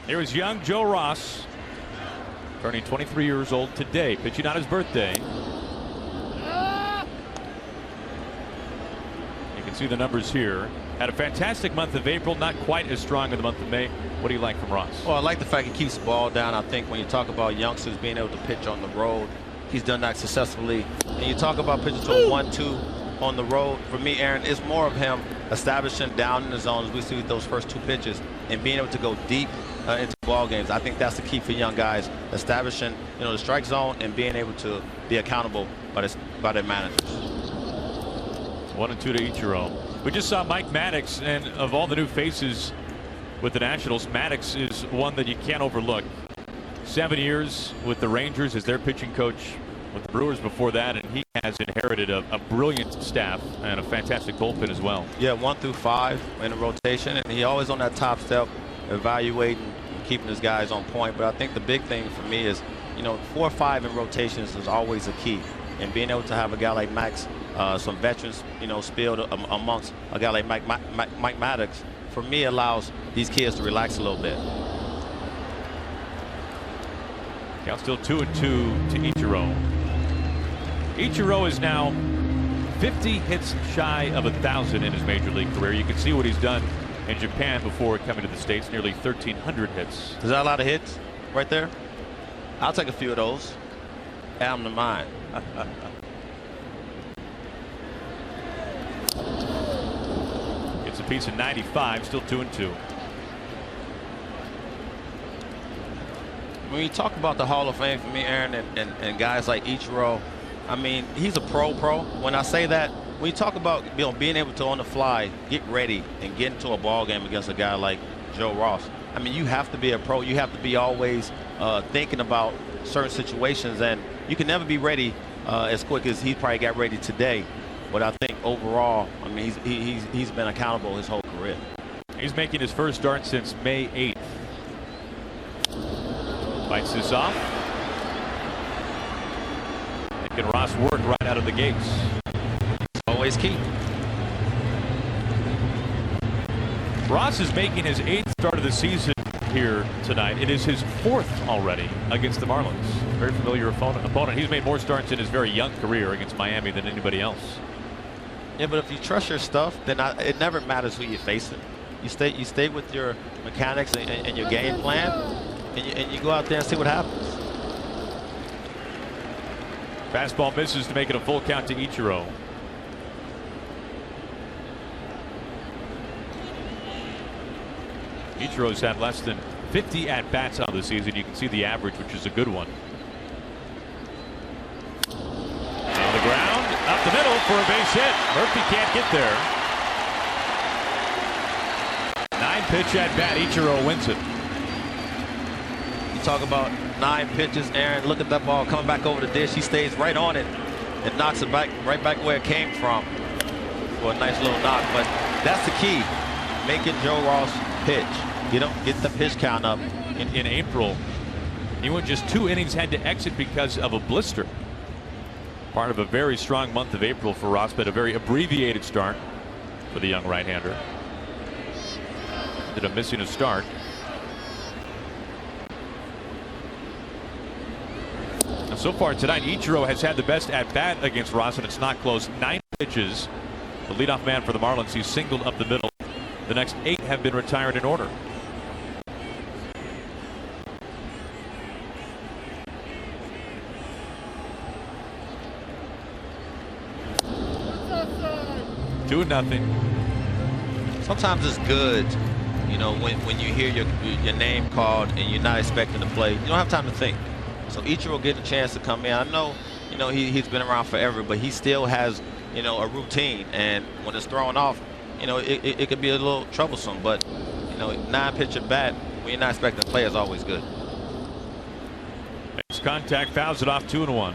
Here is young Joe Ross, turning 23 years old today, pitching on his birthday. You can see the numbers here. Had a fantastic month of April, not quite as strong in the month of May. What do you like from Ross? Well, I like the fact he keeps the ball down. I think when you talk about youngsters being able to pitch on the road, he's done that successfully. And you talk about pitching to a 1-2 on the road. For me, Aaron, it's more of him establishing down in the zones. We see those first 2 pitches and being able to go deep into ball games. I think that's the key for young guys, establishing the strike zone and being able to be accountable by their managers. 1-2 to Ichiro. We just saw Mike Maddox, and of all the new faces with the Nationals, Maddox is one that you can't overlook. 7 years with the Rangers as their pitching coach with the Brewers before that, and he has inherited a brilliant staff and a fantastic bullpen as well. Yeah, 1 through 5 in the rotation, and he always on that top step, evaluating, keeping his guys on point. But I think the big thing for me is, 4 or 5 in rotations is always a key, and being able to have a guy like Max, some veterans, spilled amongst a guy like Mike Maddox, for me allows these kids to relax a little bit. Count still 2-2 to Ichiro. Ichiro is now 50 hits shy of 1,000 in his major league career. You can see what he's done in Japan before coming to the States, nearly 1,300 hits. Is that a lot of hits right there? I'll take a few of those. Add them to mine. It's a piece of 95, still 2-2. When you talk about the Hall of Fame for me, Aaron, and guys like Ichiro, I mean, he's a pro. When I say that, when you talk about being able to on the fly get ready and get into a ball game against a guy like Joe Ross, I mean, you have to be a pro. You have to be always thinking about certain situations, and you can never be ready as quick as he probably got ready today. But I think overall, I mean, he's been accountable his whole career. He's making his first start since May 8th. Bites this off. And can Ross work right out of the gates? Always key. Ross is making his 8th start of the season here tonight. It is his 4th already against the Marlins. Very familiar opponent. He's made more starts in his very young career against Miami than anybody else. Yeah, but if you trust your stuff, then it never matters who you're facing. You stay with your mechanics and your game plan, and you go out there and see what happens. Fastball misses to make it a full count to Ichiro. Ichiro's had less than 50 at-bats on the season. You can see the average, which is a good one. On the ground, up the middle for a base hit. Murphy can't get there. 9-pitch at-bat. Ichiro wins it. You talk about 9 pitches, Aaron. Look at that ball coming back over the dish. He stays right on it and knocks it right back where it came from for a nice little knock. But that's the key, making Joe Ross pitch. You don't get the pitch count up. In April, he went just 2 innings, had to exit because of a blister. Part of a very strong month of April for Ross, but a very abbreviated start for the young right-hander. Ended up missing a start. Now, so far tonight, Ichiro has had the best at-bat against Ross, and it's not close. 9 pitches. The leadoff man for the Marlins, he's singled up the middle. The next 8 have been retired in order. Two nothing. Sometimes it's good, when you hear your name called and you're not expecting to play. You don't have time to think. So Ichiro get a chance to come in. I know, he's been around forever, but he still has, a routine. And when it's thrown off, it could be a little troublesome. But 9-pitch at bat when you're not expecting to play is always good. Makes contact, fouls it off, 2-1.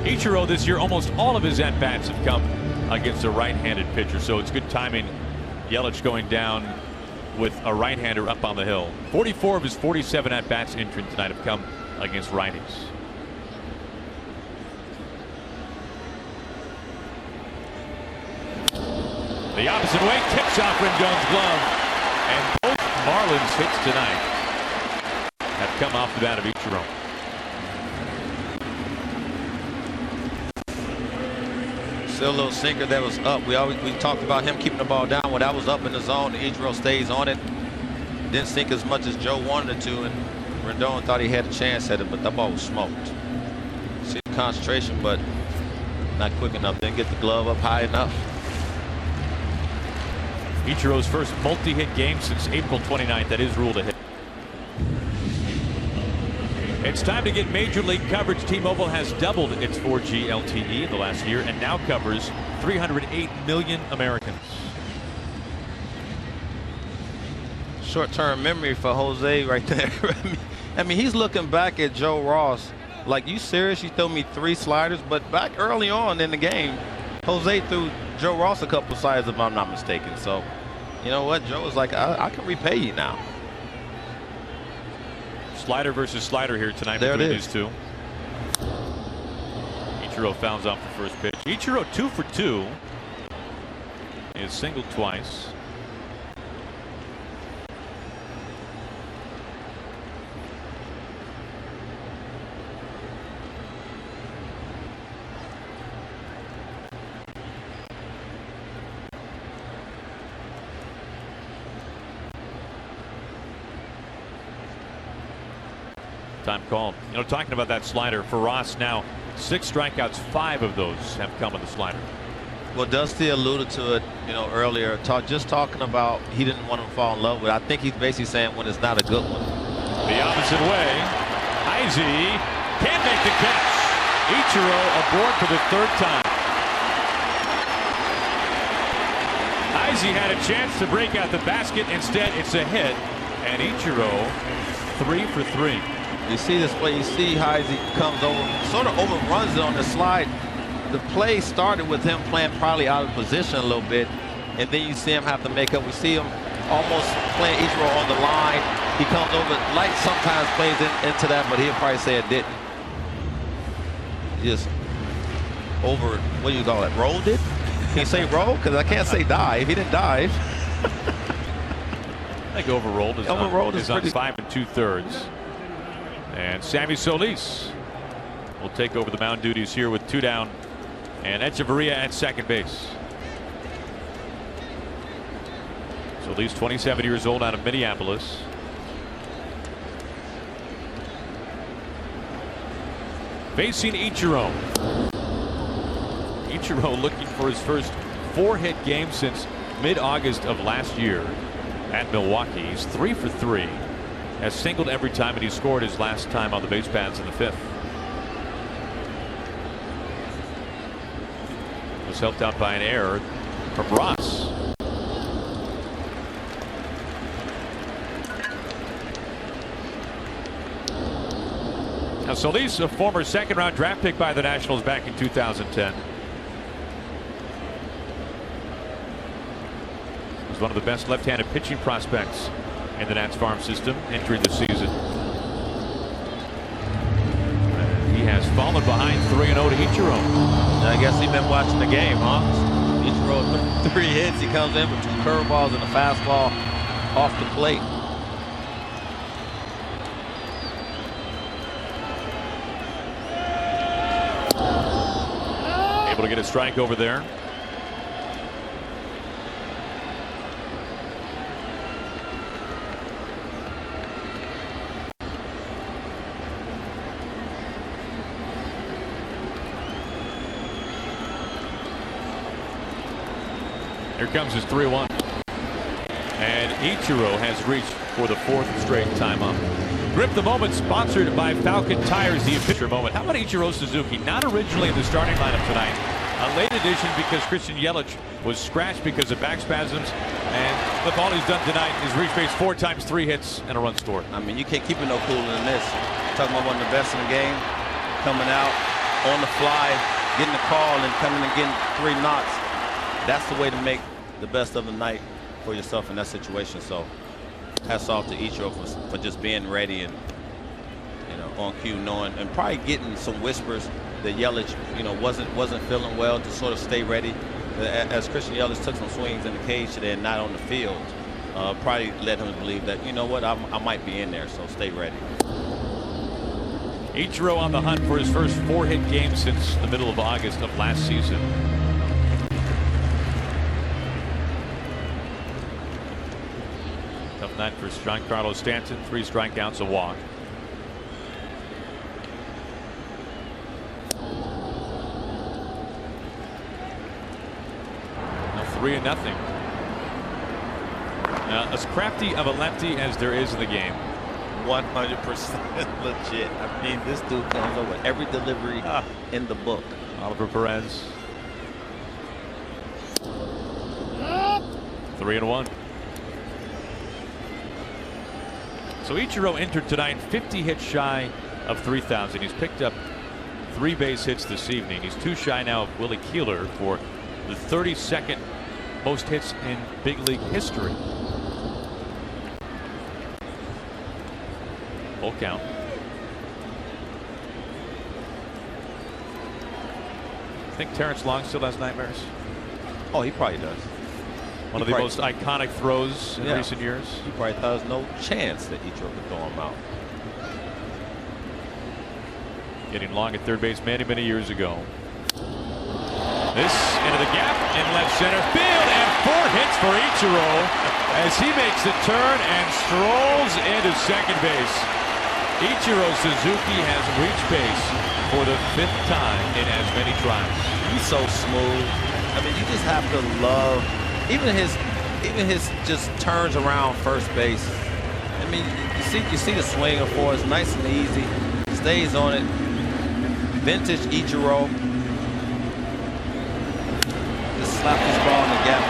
Ichiro this year, almost all of his at-bats have come against a right-handed pitcher, so it's good timing. Yelich going down with a right-hander up on the hill. 44 of his 47 at-bats entering tonight have come against righties. The opposite way, tips off Rendon's glove, and Marlins hits tonight have come off the bat of Ichiro. Still a little sinker that was up. We talked about him keeping the ball down. When that was up in the zone, Ichiro stays on it. Didn't sink as much as Joe wanted it to, and Rendon thought he had a chance at it, but that ball was smoked. See the concentration, but not quick enough. Didn't get the glove up high enough. Ichiro's first multi-hit game since April 29th. That is ruled a hit. It's time to get Major League coverage. T-Mobile has doubled its 4G LTE in the last year and now covers 308 million Americans. Short-term memory for Jose right there. I mean, he's looking back at Joe Ross like, you serious? You threw me 3 sliders? But back early on in the game, Jose threw Joe Ross a couple sliders, if I'm not mistaken. So, you know what? Joe was like, I can repay you now. Slider versus slider here tonight there between these two. Ichiro fouls off the first pitch. Ichiro 2 for 2. He has singled twice. Time called. You know, talking about that slider for Ross now, 6 strikeouts, 5 of those have come with the slider. Well, Dusty alluded to it, you know, earlier. Just talking about he didn't want to fall in love with it. I think he's basically saying when it's not a good one. The opposite way. Izzy can't make the catch. Ichiro aboard for the 3rd time. Izzy had a chance to break out the basket. Instead, it's a hit. And Ichiro 3 for 3. You see this play, you see Heisey comes over, sort of overruns it on the slide. The play started with him playing probably out of position a little bit, and then you see him have to make up. We see him almost playing Ichiro on the line. He comes over, like sometimes plays into that, but he'll probably say it didn't. Just over, what do you call it, rolled it? Can you say roll? Because I can't say dive. He didn't dive. I think overrolled is on 5 2/3. And Sammy Solis will take over the mound duties here with 2 down, and Echeverria at second base. Solis, 27 years old, out of Minneapolis. Facing Ichiro. Ichiro looking for his first 4-hit game since mid-August of last year at Milwaukee. He's 3 for 3. Has singled every time, and he scored his last time on the base paths in the 5th. Was helped out by an error from Ross. Now Solis, a former 2nd-round draft pick by the Nationals back in 2010. Was one of the best left-handed pitching prospects in the Nats farm system entering the season. He has fallen behind 3-0 to Ichiro. I guess he's been watching the game, huh? Ichiro 3 hits. He comes in with 2 curveballs and a fastball off the plate. Able to get a strike over there. Here comes his 3-1. And Ichiro has reached for the 4th straight time up. Grip the Moment, sponsored by Falcon Tires, the pitcher moment. How about Ichiro Suzuki? Not originally in the starting lineup tonight. A late addition because Christian Yelich was scratched because of back spasms. And look, all he's done tonight is reach base 4 times, 3 hits, and a run scored. I mean, you can't keep it no cooler than this. Talking about one of the best in the game, coming out on the fly, getting the call, and coming and getting 3 knocks. That's the way to make the best of the night for yourself in that situation. So hats off to Ichiro for just being ready and, you know, on cue, knowing and probably getting some whispers that Yelich, you know, wasn't feeling well, to sort of stay ready. As Christian Yelich took some swings in the cage today and not on the field, probably led him to believe that, you know what, I might be in there, so stay ready. Ichiro on the hunt for his first 4-hit game since the middle of August of last season. Tough night for Giancarlo Stanton. 3 strikeouts, a walk. Now 3-0. As crafty of a lefty as there is in the game. 100% legit. I mean, this dude comes over every delivery in the book. Oliver Perez. 3-1. So Ichiro entered tonight 50 hits shy of 3,000. He's picked up 3 base hits this evening. He's 2 shy now of Willie Keeler for the 32nd most hits in big league history. Full count. Think Terrence Long still has nightmares? Oh, he probably does. One of the most iconic throws in recent years. He probably thought there's no chance that Ichiro could throw him out. Getting Long at third base many, many years ago. This into the gap in left center field, and 4 hits for Ichiro as he makes the turn and strolls into second base. Ichiro Suzuki has reached base for the 5th time in as many tries. He's so smooth. I mean, you just have to love even his just turns around first base. I mean, you see the swing of force, nice and easy, stays on it. Vintage Ichiro. Just slap this ball in the gap.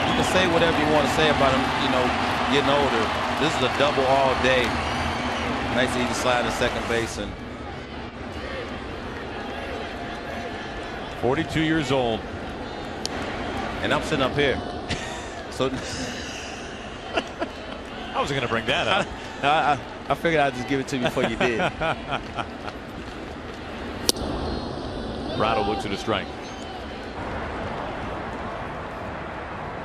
You can say whatever you want to say about him, you know, getting older. This is a double all day. Nice easy slide to second base. And 42 years old. And I'm sitting up here. So I wasn't going to bring that up. I figured I'd just give it to you before you did. Prado looks at a strike.